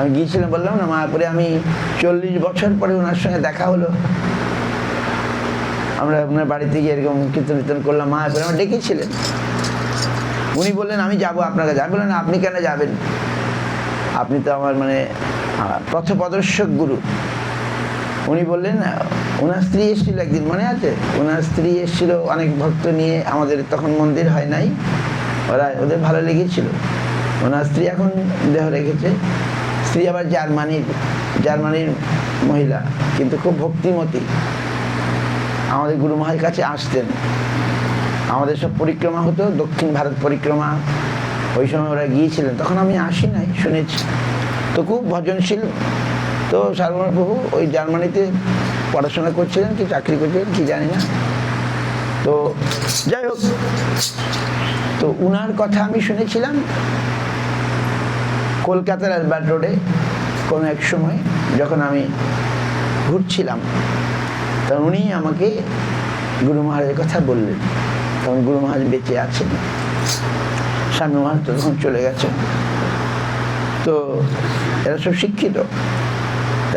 আমি গিয়েছিলাম, বললাম না মায়াপুরে, আমি 40 বছর পরে ওনার সঙ্গে দেখা হলো। আমরা ওনার বাড়িতে গিয়ে এরকম কীর্তন করলাম, মায়াপুরে আমার ডেকেছিলেন। উনি বললেন আমি যাবো আপনার কাছে। আমি বললেন আপনি কেন যাবেন, আপনি তো আমার মানে পথপ্রদর্শক গুরু। উনি বললেন ওনার স্ত্রী এসেছিল একদিন, মনে আছে? ওনার স্ত্রী এসেছিল অনেক ভক্ত নিয়ে, আমাদের তখন মন্দির হয় নাই, ওদের ভালো লেগেছিল। ওনার স্ত্রী এখন দেহ রেখেছে। স্ত্রী আবার জার্মানির মহিলা, কিন্তু খুব ভক্তিমতী। আমাদের গুরু মহারাজের কাছে আসতেন, আমাদের সব পরিক্রমা হতো, দক্ষিণ ভারত পরিক্রমা, ওই সময় ওরা গিয়েছিলেন, তখন আমি আসি নাই, শুনেছি। তো খুব ভজনশীল। তো সার্বভৌম প্রভু ওই জার্মানিতে পড়াশোনা করছিলেন কি চাকরি করছিলেন কি জানি না। তো যাই হোক, তো উনার কথা আমি শুনেছিলাম কলকাতার অ্যালবার্ট রোডে কোনো এক সময় যখন আমি ঘুরছিলাম, তখন উনি আমাকে গুরু মহারাজের কথা বললেন। তখন গুরু মহারাজ বেঁচে আছেন, স্বামী মহারাজ তখন চলে গেছে। তো এরা সব শিক্ষিত,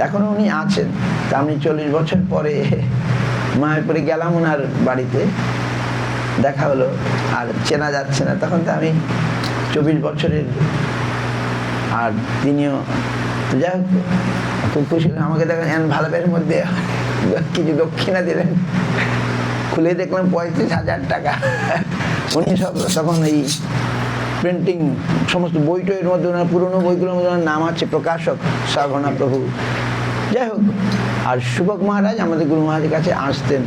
এখনো উনি আছেন। তা আমি 40 বছর পরে মায়াপুরে গেলাম ওনার বাড়িতে, দেখা হলো, আর চেনা যাচ্ছে না। তখন তো আমি 24 বছরের, আর তিনিও। তো যাই হোক, খুব খুশি। আমাকে দেখেন ভালো পেয়ের মধ্যে কিছু দক্ষিণা দিলেন, খুলে দেখলাম 35,000 টাকা। উনি সব তখন এই প্রিন্টিং সমস্ত বইটইয়ের মধ্যে ওনার পুরোনো বইগুলোর মধ্যে ওনার নাম আছে, প্রকাশক সার্বভৌম প্রভু। যাই হোক, আর শুভক মহারাজ আমাদের গুরু মহারাজের কাছে আসতেন।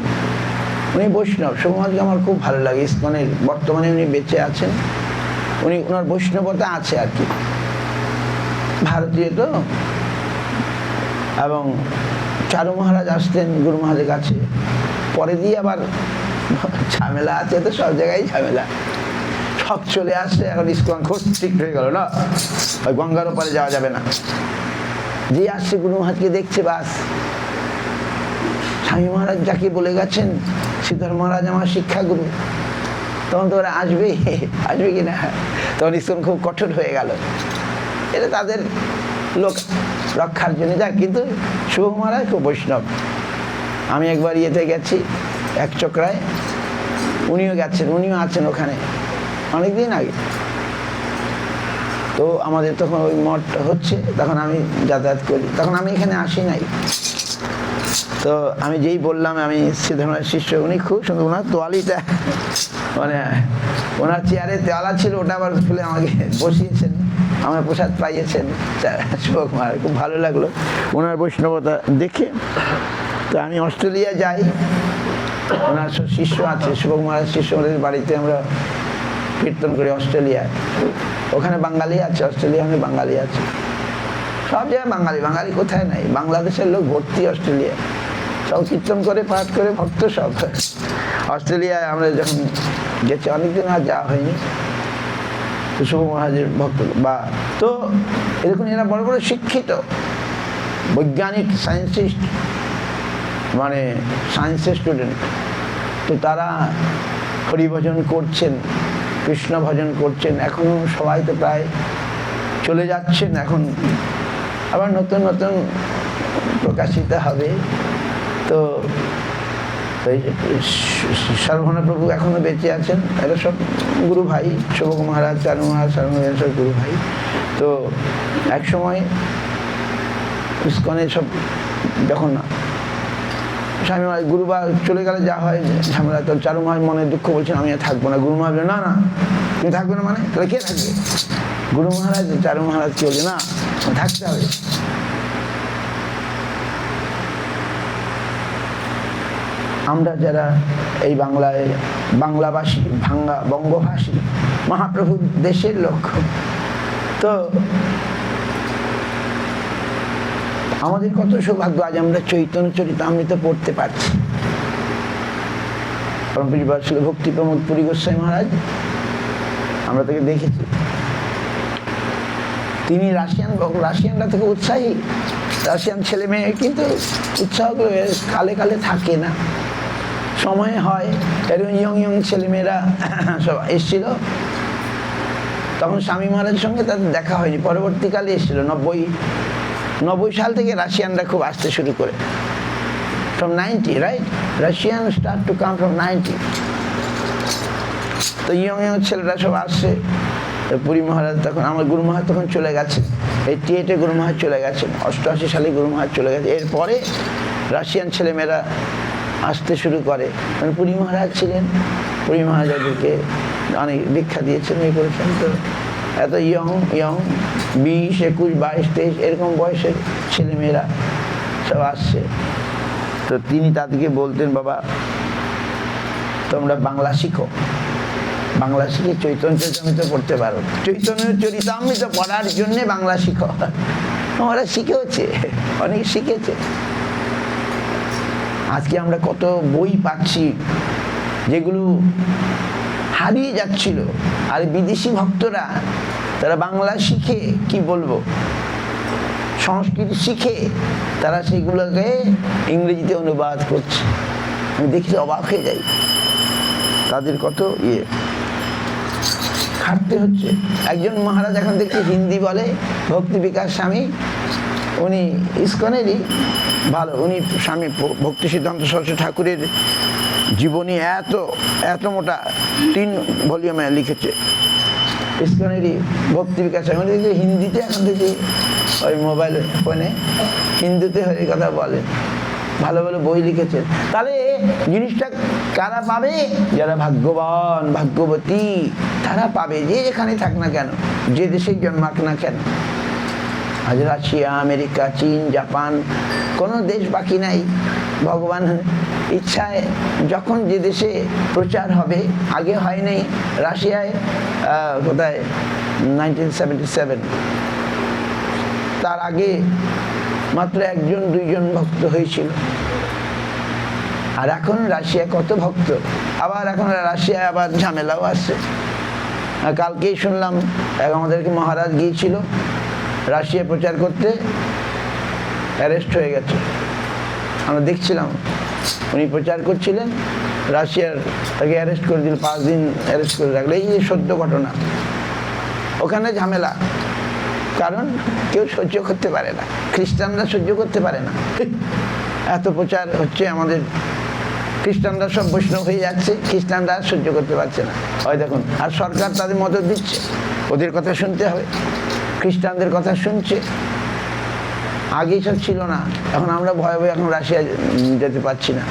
উনি বৈষ্ণব। শুভক মহারাজকে আমার খুব ভালো লাগে। ইসকনের বর্তমানে উনি বেঁচে আছেন, উনি ওনার বৈষ্ণবতা আছে আর কি, ভারতীয় তো। এবং চারু মহারাজ আসতেন গুরু মহারাজের কাছে। পরে দিয়ে আবার ঝামেলা আছে, তো সব জায়গায় ঝামেলা, সব চলে আসছে। এখন ইসকন খুব স্ট্রিক্ট হয়ে গেল না, ওই গঙ্গার ওপারে যাওয়া যাবে না। যে আসছে গুরু মহারাজকে দেখছে, বাস। স্বামী মহারাজ যাকে বলে গেছেন শ্রীধর মহারাজ আমার শিক্ষাগুরু, তখন তো ওরা আসবে কিনা। তখন ইসকন খুব কঠোর হয়ে গেল। এটা তাদের লোক রক্ষার জন্য যায়। কিন্তু শুভ মহারাজ খুব বৈষ্ণব। আমি একবার ইয়েতে গেছি, এক চক্রায়, উনিও গেছেন, উনিও আছেন ওখানে অনেকদিন আগে। তো আমাদের তখন ওই মঠ হচ্ছে, তখন আমি যাতায়াত করি, তখন আমি এখানে আসি নাই। তো আমি যেই বললাম আমি শ্রীধর্মের শিষ্য, উনি খুব সুন্দর, ওনার তোয়ালিটা মানে ওনার চেয়ারে তেওয়ালা ছিল, ওটা আবার খুলে আমাকে বসিয়েছেন, আমার প্রসাদ পাইয়েছেন শুভক মহারাজ। খুব ভালো লাগলো ওনার বৈষ্ণবতা দেখে। তো আমি অস্ট্রেলিয়া যাই, ওনার শিষ্য আছে, শুভক মহারাজ শিষ্য, ওদের বাড়িতে আমরা কীর্তন করি অস্ট্রেলিয়ায়। ওখানে বাঙালি আছে, অস্ট্রেলিয়া ওখানে বাঙালি আছে, সব জায়গায় বাঙালি কোথায় নাই। বাংলাদেশের লোক ভর্তি অস্ট্রেলিয়া, সব কীর্তন করে, পাঠ করে, ভক্ত সব। অস্ট্রেলিয়ায় আমরা যখন গেছি, অনেকদিন আর যাওয়া হয়নি। তো শুভ মহারাজের ভক্ত বা, তো এরকম এরা বড় বড় শিক্ষিত বৈজ্ঞানিক, সায়েন্সিস্ট, মানে সায়েন্সের স্টুডেন্ট। তো তারা হরিভজন করছেন, কৃষ্ণ ভজন করছেন। এখনো সবাই তো প্রায় চলে যাচ্ছেন, এখন আবার নতুন নতুন প্রকাশিত হবে। তো সার্বভৌম প্রভু এখনো বেঁচে আছেন। এরা সব গুরু ভাই, শুভক মহারাজ, চারু মহারাজ, সার্বভৌম সব গুরু ভাই। তো এক সময় ইসকনে সব যখন স্বামী মহারাজ গুরুবা চলে গেলে যা হয় ঝামেলা, তো চারু মহারাজ মনে দুঃখ বলছেন আমি আর থাকবো না। গুরু মহারাজ না না তুমি থাকবে না, মানে তাহলে কে থাকবে? গুরু মহারাজ চারু মহারাজ কি বলছে, না থাকতে হবে। আমরা যারা এই বাংলায় বাংলাভাষী, বঙ্গভাষী, মহাপ্রভু দেশের লোক, তো আমাদের কত সৌভাগ্য আজ আমরা চৈতন্য চরিতামৃত পড়তে পারছি। পরম পূজ্য ভক্তি প্রমোদ পুরী গোস্বামী মহারাজ, আমরা তাকে দেখেছি, তিনি রাশিয়ানরা থেকে উৎসাহী, রাশিয়ান ছেলে মেয়ে, কিন্তু উৎসাহ কালে কালে থাকে না, সময় হয়। এরকম ইয়ং ছেলেমেয়েরা সব এসেছিল, তখন স্বামী মহারাজের সঙ্গে তাদের দেখা হয়নি, পরবর্তীকালে এসেছিল 90 সাল থেকে রাশিয়ানরা খুব আসতে শুরু করে, from 90, right? Russians start to come from 90. তো ইয়ং ছেলেরা সব আসছে। পুরী মহারাজ তখন, আমার গুরু মহারাজ তখন চলে গেছে, 88-এ গুরু মহারাজ চলে গেছেন, 88 সালে গুরু মহারাজ চলে গেছে। এরপরে রাশিয়ান ছেলেমেয়েরা আসতে শুরু করে। মানে পুরী মহারাজ ছিলেন, পুরী মহারাজ ওদেরকে অনেক দীক্ষা দিয়েছেন, এই করেছেন। তো এত ইয়ং 20, 21, 22, 23 এরকম বয়সের ছেলেমেয়েরা সব আসছে। তো তিনি তাদেরকে বলতেন, বাবা তোমরা বাংলা শিখো, বাংলা শিখে চৈতন্য চরিতামৃত পড়তে পারো, চৈতন্য চরিতামৃত পড়ার জন্যে বাংলা শিখো। ওরা শিখেওছে, অনেক শিখেছে। আজকে আমরা কত বই পাচ্ছি যেগুলো হারিয়ে যাচ্ছিল, আর বিদেশি ভক্তরা তারা বাংলা শিখে, কি বলবো, সংস্কৃত শিখে তারা সেগুলোকে ইংরেজিতে অনুবাদ করছে। আমি দেখি অবাক হয়ে যাই, তাদের কত খাটতে হচ্ছে। একজন মহারাজ এখন দেখছি হিন্দি বলে, ভক্তি বিকাশ স্বামী, উনি ইস্কনেরই ভালো, উনি স্বামী ভক্তি সিদ্ধান্ত সরস্বতী ঠাকুরের জীবনী এত মোটা 3 ভলিউমে লিখেছে, ইস্কনেরই ভক্তি বিকাশ স্বামী। উনি দেখছি হিন্দিতে এখন দেখি ওই মোবাইল ফোনে হিন্দিতে হয়ে কথা বলেন, ভালো ভালো বই লিখেছেন। তাহলে জিনিসটা কারা পাবে? যারা ভাগ্যবান ভাগ্যবতী তারা পাবে, যে যেখানে থাক না কেন, যে দেশে জন্মাক না কেন। আজ রাশিয়া, আমেরিকা, চীন, জাপান, কোনো দেশ বাকি নাই। ভগবান ইচ্ছায় যখন যে দেশে প্রচার হবে, আগে হয় নাই রাশিয়ায়, কোথায় 1977, তার আগে মাত্র 1-2 ভক্ত হয়েছিল। আর এখন রাশিয়া কত ভক্ত, আবার এখন রাশিয়ায় আবার ঝামেলাও আসছে। কালকেই শুনলাম আমাদেরকে মহারাজ গিয়েছিল রাশিয়া প্রচার করতে, অ্যারেস্ট হয়ে গেছে। আমরা দেখছিলাম উনি প্রচার করছিলেন, রাশিয়ার তাকে অ্যারেস্ট করে দিল, 5 দিন অ্যারেস্ট করে রাখলো। এই যে সদ্য ঘটনা, ওখানে ঝামেলা, কারণ কেউ সহ্য করতে পারে না, খ্রিস্টানরা সহ্য করতে পারে না। এত প্রচার হচ্ছে, আমাদের খ্রিস্টানরা সব বৈষ্ণব হয়ে যাচ্ছে, খ্রিস্টানরা সহ্য করতে পারছে না। ওই দেখুন, আর সরকার তাদের মদত দিচ্ছে, ওদের কথা শুনতে হবে, খ্রিস্টানদের কথা শুনছে। আগে সব ছিল না, এখন আমরা ভয়ে এখন রাশিয়া যেতে পারছি না।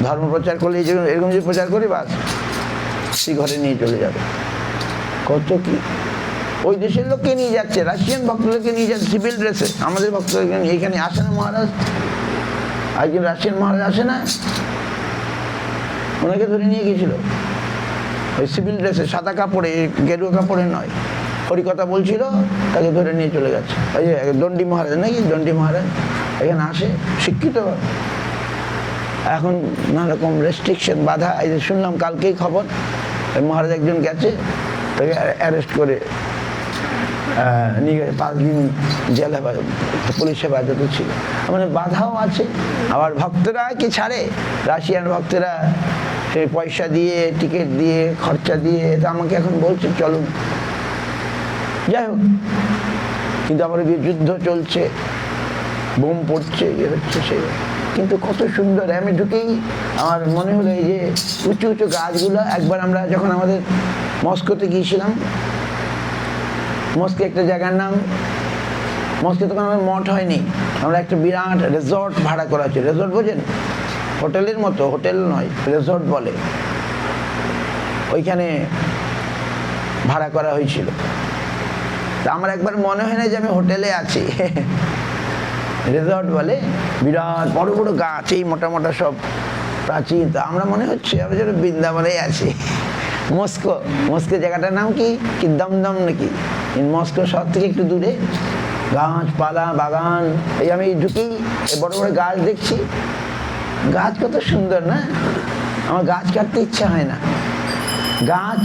ধর্ম প্রচার করলে এরকম যদি প্রচার করি, বাস সে ঘরে নিয়ে চলে যাবে। কত কি ওই দেশের লোককে নিয়ে যাচ্ছে, রাশিয়ান ভক্তদেরকে নিয়ে যাচ্ছে সিভিল ড্রেসে। আমাদের ভক্তদেরকে এইখানে আসে না মহারাজ, একজন রাশিয়ান মহারাজ আসে না, ওনাকে ধরে নিয়ে গিয়েছিল ওই সিভিল ড্রেসে, সাদা কাপড়ে, গেরুয়া কাপড়ে নয়। হরিকথা বলছিল, তাকে ধরে নিয়ে চলে গেছে। ওই যে দণ্ডী মহারাজ নাকি, দণ্ডী মহারাজ এখানে আসে, শিক্ষিত। এখন নানা রকম রেস্ট্রিকশন, বাধা। এই যে শুনলাম কালকেই খবর, মহারাজ একজন গেছে, তাকে অ্যারেস্ট করে নিয়ে গেছে, 5 দিন জেল পুলিশ হেফাজতে ছিল। মানে বাধাও আছে। আবার ভক্তরা কি ছাড়ে, রাশিয়ান ভক্তরা সেই পয়সা দিয়ে, টিকিট দিয়ে, খরচা দিয়ে, এটা আমাকে এখন বলছে চলুন। যাই হোক, কিন্তু আবার যুদ্ধ চলছে, বোম পড়ছে, ইয়ে হচ্ছে, সেই। কিন্তু কত সুন্দর, আমি ঢুকেই আমার মনে হলো এই যে উঁচু উঁচু গাছগুলো। একবার আমরা যখন আমাদের মস্কোতে গিয়েছিলাম, মস্কো একটা জায়গার নাম, মস্কো তখন আমার মঠ হয়নি, আমরা একটা বিরাট রিসর্ট ভাড়া করা হচ্ছে। রিসর্ট বোঝেন, হোটেলের মতো, হোটেল নয়, রিসর্ট বলে। ওইখানে ভাড়া করা হয়েছিল। তা আমার একবার মনে হয় না যে আমি হোটেলে আছি, রিসর্ট বলে, বিরাট বড় বড় গাছ, এই মোটা মোটা সব প্রাচীন। তা আমরা মনে হচ্ছে আমরা যেন বৃন্দাবনেই আছি। মস্কো, মস্কো জায়গাটার নাম কি দমদম নাকি, মস্কো শহর থেকে একটু দূরে, গাছপালা, বাগান। এই আমি ঢুকি, বড় বড় গাছ দেখছি, গাছ কত সুন্দর না, আমার গাছ কাটতে ইচ্ছা হয় না। গাছ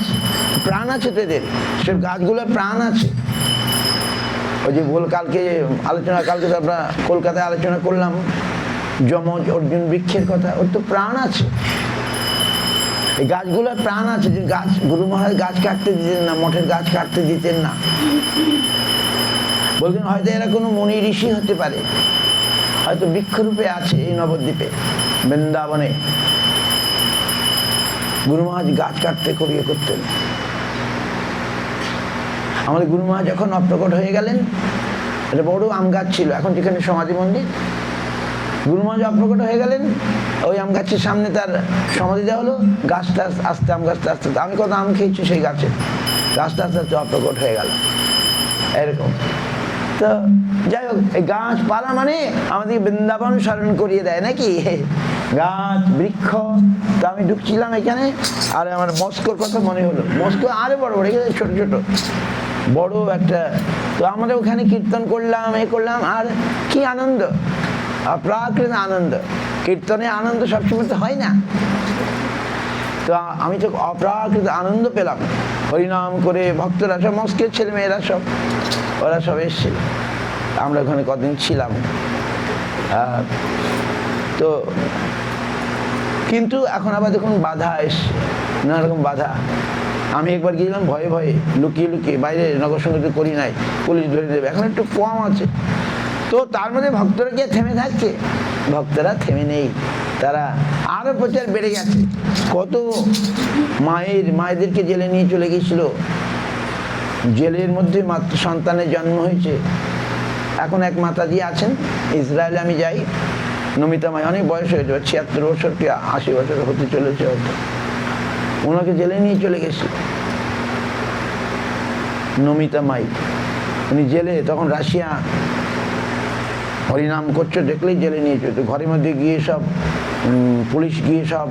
প্রাণ আছে তো এদের, সব গাছগুলো প্রাণ আছে। ওই যে কালকে তো আমরা কলকাতায় আলোচনা করলাম যমজ অর্জুন বৃক্ষের কথা, ওর তো প্রাণ আছে। এই গাছগুলোর প্রাণ আছে, যে গাছ গুরু মহারাজ গাছ কাটতে দিতেন না, মঠের গাছ কাটতে দিতেন না। বলতেন হয়তো এরা কোনো মুনি ঋষি হতে পারে, হয়তো বৃক্ষরূপে আছে এই নবদ্বীপে বৃন্দাবনে। গুরু মহারাজ গাছ কাটতে খুব ইয়ে করতেন। আমাদের গুরু মহারাজ যখন অপ্রকট হয়ে গেলেন, এটা বড় আম গাছ ছিল, এখন যেখানে সমাধি মন্দির। গুরু মহারাজ অপ্রকট হয়ে গেলেন, ওই আম গাছের সামনে তার সমাধি দেওয়া হলো। গাছটা আস্তে আম গাছটা আস্তে, আমি কত আম খেয়েছি সেই গাছে, গাছটা আস্তে আস্তে অপ্রকট হয়ে গেল এরকম। তো যাই হোক, এই গাছপালা মানে আমাদের বৃন্দাবন স্মরণ করিয়ে দেয় নাকি, গাছ বৃক্ষ। তো আমি ঢুকছিলাম এখানে, আর আমার মস্কোর কথা মনে হলো। মস্কো আরো বড় বড়, এখানে ছোট ছোট, বড় একটা। তো আমরা ওখানে কীর্তন করলাম, এ করলাম, আর কি আনন্দ, অপ্রাকৃত আনন্দ। কীর্তনে আনন্দ সবসময় তো হয় না। তো আমি তো অপ্রাকৃত আনন্দ পেলাম, হরিনাম করে ভক্তরা সব, মস্কের ছেলে মেয়েরা সব, ওরা সব এসছে। আমরা ওখানে কদিন ছিলাম। তো কিন্তু এখন আবার দেখুন বাধা এসছে, নানা রকম বাধা। আমি একবার গিয়েছিলাম ভয়ে ভয়ে, লুকিয়ে লুকিয়ে, বাইরে নগর সংগীত করি নাই, পুলিশ ধরে দেবে, এখন একটু কম আছে। তো তার মধ্যে ভক্তরা কি থেমে থাকছে? ভক্তরা থেমে নেই, তারা আরো প্রচার বেড়ে গেছে। কত মায়েদেরকে জেলে নিয়ে চলে গেছিল, জেলের মধ্যে মাত্র সন্তানের জন্ম হয়েছে। এখন এক মাতাজি আছেন ইসরায়েলে, আমি যাই, নমিতা মাই, অনেক বয়স হয়ে যাবে, ৭৬ বছর কি ৮০ বছর হতে চলেছে হয়তো। ওনাকে জেলে নিয়ে চলে গেছিল নমিতা মাই, উনি জেলে। তখন রাশিয়া হরিনাম করছে দেখলেই জেলে নিয়ে চলতো, ঘরের মধ্যে গিয়ে সব পুলিশ গিয়ে সব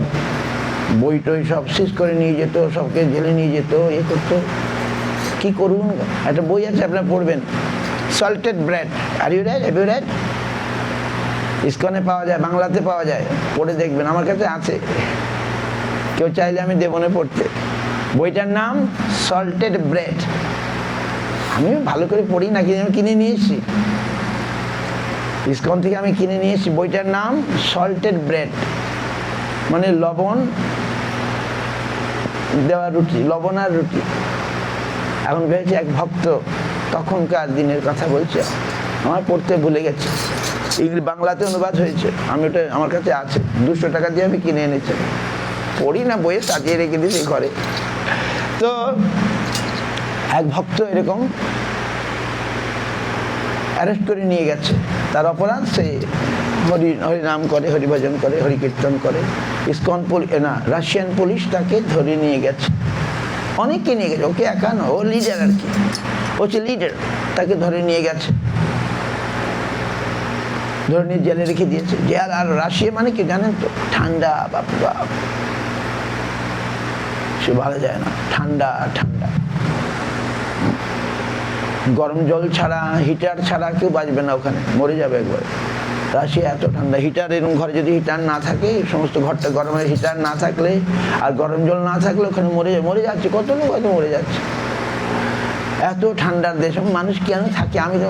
বই টই সব শেষ করে নিয়ে যেত, সবকে জেলে নিয়ে যেত, এ করতো। কি করুন, একটা বই আছে আপনারা পড়বেন, salted bread. Are you read? Have you read? ইসকনে পাওয়া যায়, বাংলাতে পাওয়া যায়, পড়ে দেখবেন, আমার কাছে আছে, কেউ চাইলে আমি দেবো না পড়তে। বইটার নাম সল্টেড ব্রেড। আমি ভালো করে পড়ি না, কিন্তু আমি কিনে নিয়ে এসেছি, ইসকন থেকে আমি কিনে নিয়ে এসেছি। বইটার নাম সল্টেড ব্রেড, মানে লবণ দেওয়া রুটি, লবণ আর রুটি। এখন ভেবেছি এক ভক্ত তখনকার দিনের কথা বলছে, আমার পড়তে ভুলে গেছে, বাংলাতে অনুবাদ হয়েছে, আমি ওটা আমার কাছে আছে, 200 টাকা দিয়ে আমি কিনে এনেছি। পড়ি না, বইয়ে সাজিয়ে রেখে দিয়েছি ঘরে। তো এক ভক্ত এরকম অ্যারেস্ট করে নিয়ে গেছে, তার অপরাধ সে হরিনাম করে, হরিভজন করে, হরিকীর্তন করে। ইসকন না, রাশিয়ান পুলিশ তাকে ধরে নিয়ে গেছে, অনেককে নিয়ে গেছে, ওকে একা না, ও লিডার আর কি, ও হচ্ছে লিডার। তাকে ধরে নিয়ে গেছে, ধরে নিয়ে জেলে রেখে দিয়েছে। জেল, আর রাশিয়া মানে কি জানেন তো, ঠান্ডা, বাপ বাপ, সে ভালো যায় না, ঠান্ডা ঠান্ডা। গরম জল ছাড়া, হিটার ছাড়া কেউ বাঁচবে না ওখানে, মরে যাবে একবার। রাশিয়া এত ঠান্ডা, হিটার এরকম ঘরে যদি হিটার না থাকে, সমস্ত ঘরটা গরমের, হিটার না থাকলে আর গরম জল না থাকলে ওখানে মরে যাচ্ছে, কত লোক হয়তো মরে যাচ্ছে। এত ঠান্ডার দেশ, মানুষ কেন থাকে? আমি তো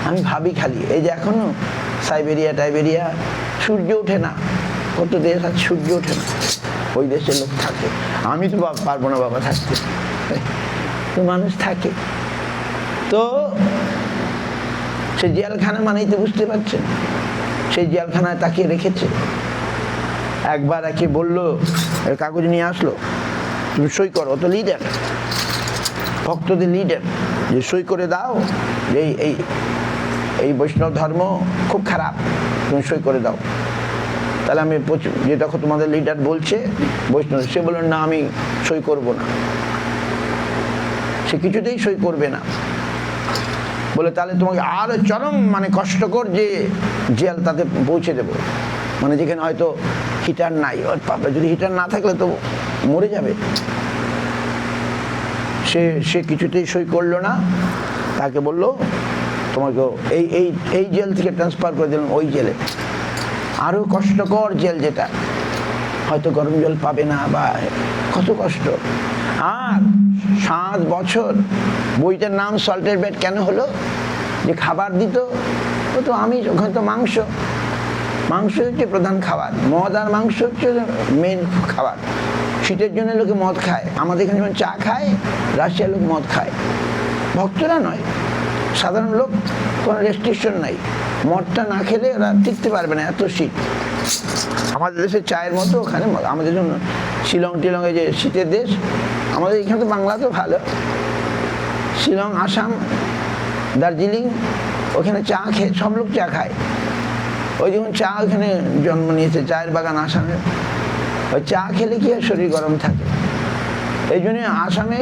আমি ভাবি খালি, এই যে এখনো সাইবেরিয়া টাইবেরিয়া সূর্য ওঠে না, কত দেশ আছে সূর্য ওঠে না, ওই দেশের লোক থাকে। আমি তো পারবো না বাবা থাকতে, তো মানুষ থাকে। তো সে জেলখানা মানেই তো বুঝতে পারছেন, সেই জেলখানায় তাকে রেখেছে। একবার একে বললো, কাগজ নিয়ে আসলো, তুমি সই করো, তো লিডার, ভক্তদের লিডার, যে সই করে দাও, এই এই এই বৈষ্ণব ধর্ম খুব খারাপ, তুমি সই করে দাও। তাহলে আমি যে দেখো তোমাদের লিডার বলছে বৈষ্ণব, সে বলল না আমি সই করব না, সে কিছুতেই সই করবে না। বলে তাহলে তোমাকে আরো চরম মানে কষ্টকর যে জেল, তাতে পৌঁছে দেবো, মানে যেখানে হয়তো হিটার নাই, যদি হিটার না থাকলে তো মরে যাবে। সে কিছুতেই সই করলো না, তাকে বললো তোমাকে এই এই এই জেল থেকে ট্রান্সফার করে দিলাম ওই জেলে, আরো কষ্টকর জেল, যেটা হয়তো গরম জল পাবে না, বা কত কষ্ট। আর 7 বছর। বইটার নাম সল্টেড ব্রেড কেন হলো? যে খাবার দিত, ও তো আমি, ওখানে তো মাংস, মাংস হচ্ছে প্রধান খাবার, মদ আর মাংস হচ্ছে মেন খাবার। শীতের জন্য লোকে মদ খায়, আমাদের এখানে যেমন চা খায়, রাশিয়ার লোক মদ খায়। ভক্তরা নয়, সাধারণ লোক, কোনো রেস্ট্রিকশন নাই। মদটা না খেলে ওরা টিকতে পারবে না, এত শীত। আমাদের দেশের চায়ের মতো ওখানে আমাদের জন্য শিলং টিলংয়ে যে শীতের দেশ, আমাদের এখানে তো বাংলা তো ভালো, শিলং, আসাম, দার্জিলিং, ওখানে চা খেয়ে সব লোক চা খায়। ওই যেমন চা ওখানে জন্ম নিয়েছে, চায়ের বাগান আসামে। ওই চা খেলে কি হয়, শরীর গরম থাকে। এই জন্য আসামে,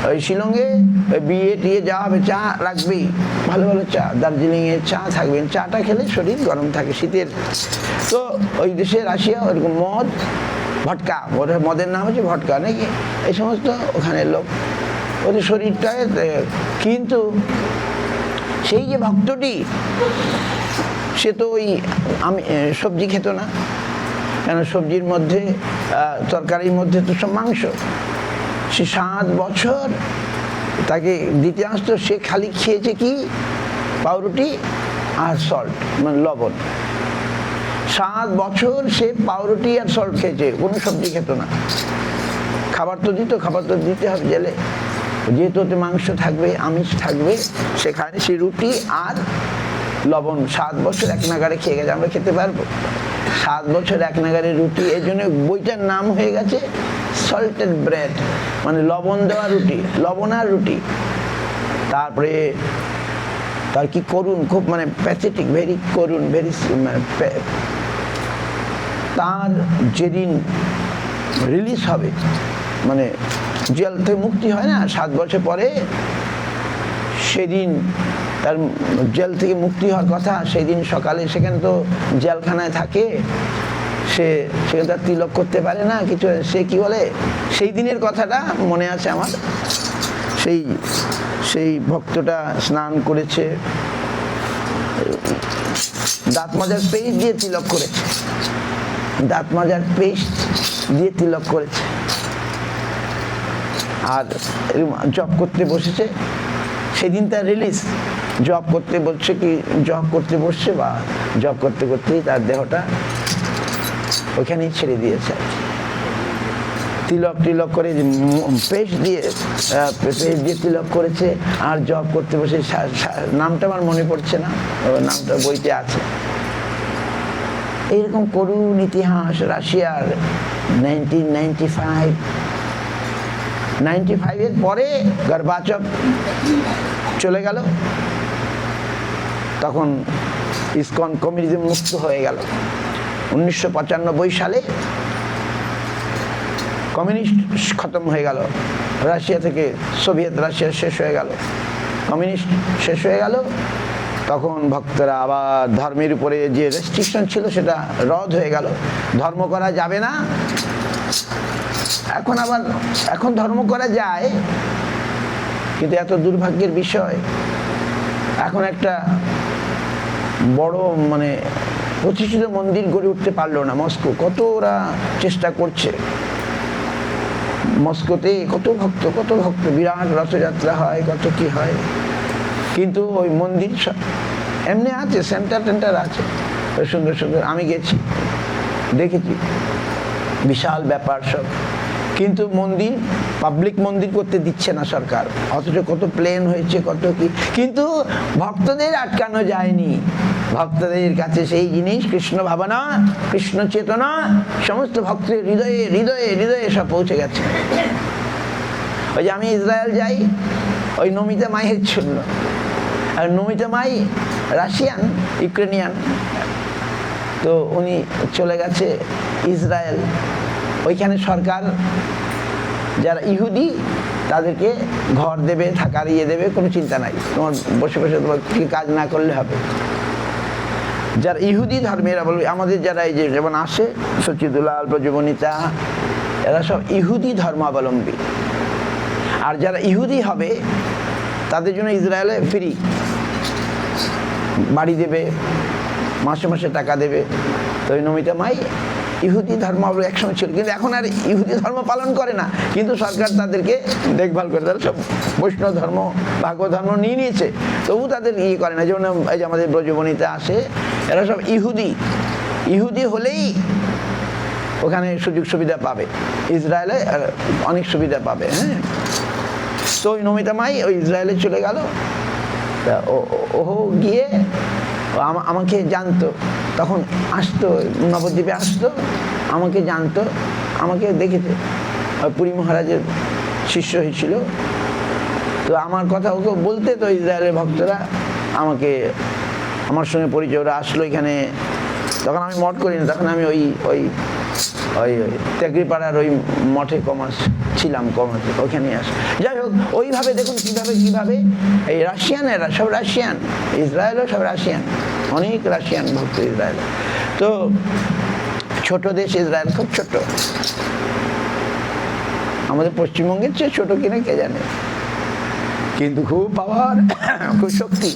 ওই শিলংয়ে ওই বিয়ে টিয়ে যাওয়া হবে, চা লাগবেই, ভালো ভালো চা। দার্জিলিংয়ে চা থাকবে, চাটা খেলে শরীর গরম থাকে শীতের। তো ওই দেশে রাশিয়া ওরকম মদ, ভটকা, ওদের মদের নাম হচ্ছে ভটকা নাকি, এই সমস্ত ওখানে লোক, ওদের শরীরটায়। কিন্তু সেই যে ভক্তটি, সে তো ওই আমি সবজি খেত না, কেন সবজির মধ্যে, তরকারির মধ্যে তো সব মাংস। সে 7 বছর তাকে দিতে আসতো, সে খালি খেয়েছে কি পাউরুটি আর সল্ট, মানে লবণ। 7 বছর সে পাউরুটি আর সল্ট খেয়েছে, কোনো সবজি খেত না। খাবার তো দিত, খাবার তো দিতে হবে জেলে, যেহেতু ওতে মাংস থাকবে, আমিষ থাকবে, সেখানে সে রুটি আর লবণ 7 বছর এক নাগারে খেয়ে গেছে। আমরা খেতে পারবো 7 বছর এক নাগারে রুটি? এই জন্য বইটার নাম হয়ে গেছে সল্টেড ব্রেড, মানে লবণ দেওয়া রুটি, লবণ আর রুটি। তারপরে তার কি করুন, খুব মানে প্যাথেটিক, ভেরি করুন, ভেরি। তার যেদিন রিলিজ হবে, মানে জেল থেকে মুক্তি হয় না 7 বছর পরে, সেদিন তার জেল থেকে মুক্তি হওয়ার কথা, সেই দিন সকালে, সেখানে তো জেলখানায় থাকে, সেখানে তার তিলক করতে পারে না কিছু। সে কি বলে, সেই দিনের কথাটা মনে আছে আমার, সেই ভক্তটা স্নান করেছে, দাঁত মাজার পেস্ট দিয়ে তিলক করেছে, দাঁত মাজার পেস্ট দিয়ে তিলক করেছে, আর জব করতে বসেছে। সেদিন তার রিলিজ, জব করতে বলছে কি, জব করতে বসছে বা জব করতে করতেই তার দেহটা ওখানেই ছেড়ে দিয়েছে। তিলক টিলক করে পেস্ট দিয়ে তিলক করেছে, আর জব করতে বসে, নামটা আমার মনে পড়ছে না, নামটা বইতে আছে। এইরকম করুণ ইতিহাস রাশিয়ার। 1995-এর পরে গর্বাচভ চলে গেল, তখন ইসকন কমিউনিজম মুক্ত হয়ে গেল। 1995 সালে কমিউনিস্ট খতম হয়ে গেল রাশিয়া থেকে, সোভিয়েত রাশিয়া শেষ হয়ে গেল, কমিউনিস্ট শেষ হয়ে গেল। তখন ভক্তরা আবার ধর্মের উপরে যে রেস্ট্রিকশন ছিল সেটা রদ হয়ে গেল, ধর্ম করা যাবে না। এখন ধর্ম করা যায়, কিন্তু এত দুর্ভাগ্যের বিষয়, এখন একটা বড় মানে প্রতিষ্ঠিত মন্দির গড়ে উঠতে পারলো না মস্কো। কত ওরা চেষ্টা করছে, মস্কোতে কত ভক্ত, বিরাট রথযাত্রা হয়, কত কি হয়, কিন্তু ওই মন্দির এমনি আছে, সেন্টার আছে সুন্দর সুন্দর। আমি গেছি, দেখেছি, বিশাল ব্যাপার সব, কিন্তু মন্দির, পাবলিক মন্দির করতে দিচ্ছে না সরকার। অথচ কত প্লেন হয়েছে, কত কি, কিন্তু ভক্তদের আটকানো যায়নি। ভক্তদের কাছে সেই জিনিস, কৃষ্ণ ভাবনা, কৃষ্ণ চেতনা সমস্ত ভক্তের হৃদয়ে হৃদয়ে হৃদয়ে সব পৌঁছে গেছে। ওই যে আমি ইসরায়েল যাই, ওই নমিতা মাইয়ের জন্য। আর নমিতা মাই রাশিয়ান, ইউক্রেনিয়ান, তো উনি চলে গেছে ইসরায়েল। ওইখানে সরকার যারা ইহুদি তাদেরকে ঘর দেবে, থাকার দেবে, কোনো চিন্তা নাই, তোমার বসে বসে তোমার কাজ না করলে হবে। যারা ইহুদি ধর্মের, বলবে আমাদের যারা এই যে যেমন আসে সচিদুলাল, ব্রজবনিতা, এরা সব ইহুদি ধর্মাবলম্বী। আর যারা ইহুদি হবে তাদের জন্য ইসরায়েলে ফ্রি, বাড়ি দেবে, মাসে মাসে টাকা দেবে। তো ওই নমিতা মাই ইহুদি ধর্ম একসময় ছিল, কিন্তু এখন আর ইহুদি ধর্ম পালন করে না, কিন্তু সরকার তাদেরকে দেখভাল করে। তারা সব বৈষ্ণব ধর্ম, ভাগবত ধর্ম নিয়ে নিয়েছে, তবু তাদের করে না। যেমন এই যে আমাদের ব্রজবনিতে আসে, এরা সব ইহুদি, ইহুদি হলেই ওখানে সুযোগ সুবিধা পাবে, ইসরায়েলে অনেক সুবিধা পাবে। হ্যাঁ, তো ওই নমিতা মাই ওই ইসরায়েলে চলে গেল। তা ও গিয়ে আমাকে জানতো, তখন আসতো নবদ্বীপে আসতো, আমাকে জানতো, আমাকে দেখেছে, পুরী মহারাজের শিষ্য হয়েছিল। তো আমার কথা ওকে বলতে, তো ইসরায়েলের ভক্তরা আমাকে, আমার সঙ্গে পরিচয়, ওরা আসলো এখানে। তখন আমি মঠ করি না, তখন আমি ওই ওই ওই তেগরিপাড়ার ওই মঠে কমার্স ছিলাম, কমার্স ওইখানে আসে। যাই হোক, ওইভাবে দেখুন কিভাবে এই রাশিয়ান, এরা সব রাশিয়ান, ইসরায়েলও সব রাশিয়ান, অনেক রাশিয়ান ভক্ত ইসরায়েল। তো ছোট দেশ ইসরায়েল, খুব ছোট, আমাদের পশ্চিমবঙ্গের চেয়ে ছোট কিনা কে জানে, কিন্তু খুব পাওয়ার, খুব শক্তি।